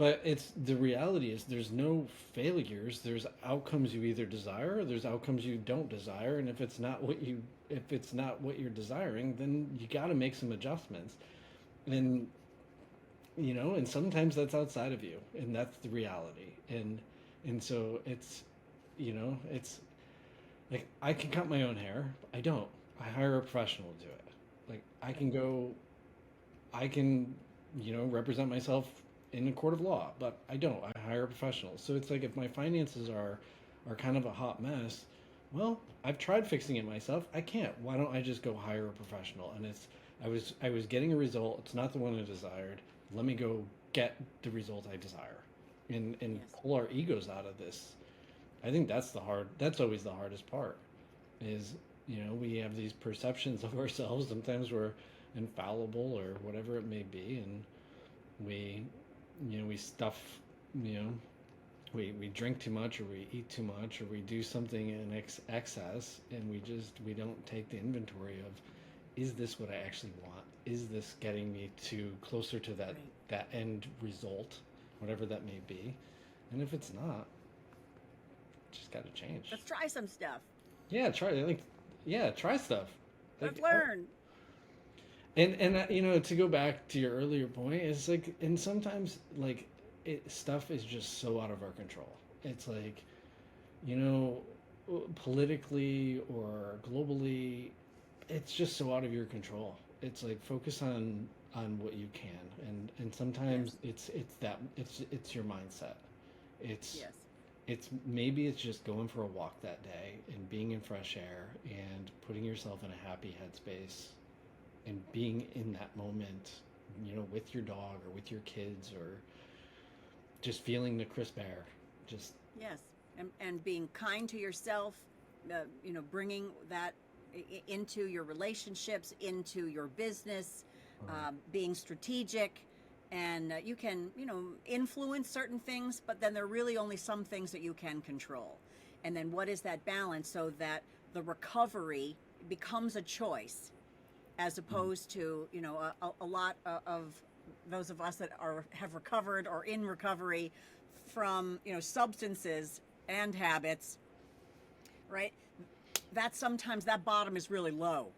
But it's the reality is there's no failures. There's outcomes you either desire or there's outcomes you don't desire. And if it's not what you're desiring, then you got to make some adjustments. And and sometimes that's outside of you, and that's the reality. And so it's like I can cut my own hair. I don't. I hire a professional to do it. Like I can, represent myself in a court of law, but I don't. I hire a professional. So it's like if my finances are kind of a hot mess, well, I've tried fixing it myself. I can't. Why don't I just go hire a professional? And I was getting a result. It's not the one I desired. Let me go get the result I desire, and Yes. pull our egos out of this. I think that's always the hardest part is, we have these perceptions of ourselves. Sometimes we're infallible or whatever it may be. And we, we stuff, you know, we drink too much or we eat too much or we do something in excess, and we don't take the inventory of, is this what I actually want? Is this getting me to closer to Right. that end result, whatever that may be? And if it's not, just got to change. Let's try some stuff. Yeah, try stuff. Let's Like, learn. to go back to your earlier point, it's like, and sometimes like stuff is just so out of our control. It's like, you know, politically or globally, it's just so out of your control. It's like focus on what you can, and Yes. sometimes it's your mindset. It's Yes. it's maybe it's just going for a walk that day and being in fresh air and putting yourself in a happy headspace and being in that moment, with your dog or with your kids, or just feeling the crisp air. Just Yes. And being kind to yourself, bringing that into your relationships, into your business, being strategic. And you can, influence certain things, but then there are really only some things that you can control. And then what is that balance so that the recovery becomes a choice as opposed to, a lot of those of us that have recovered or in recovery from, substances and habits, right? That sometimes that bottom is really low.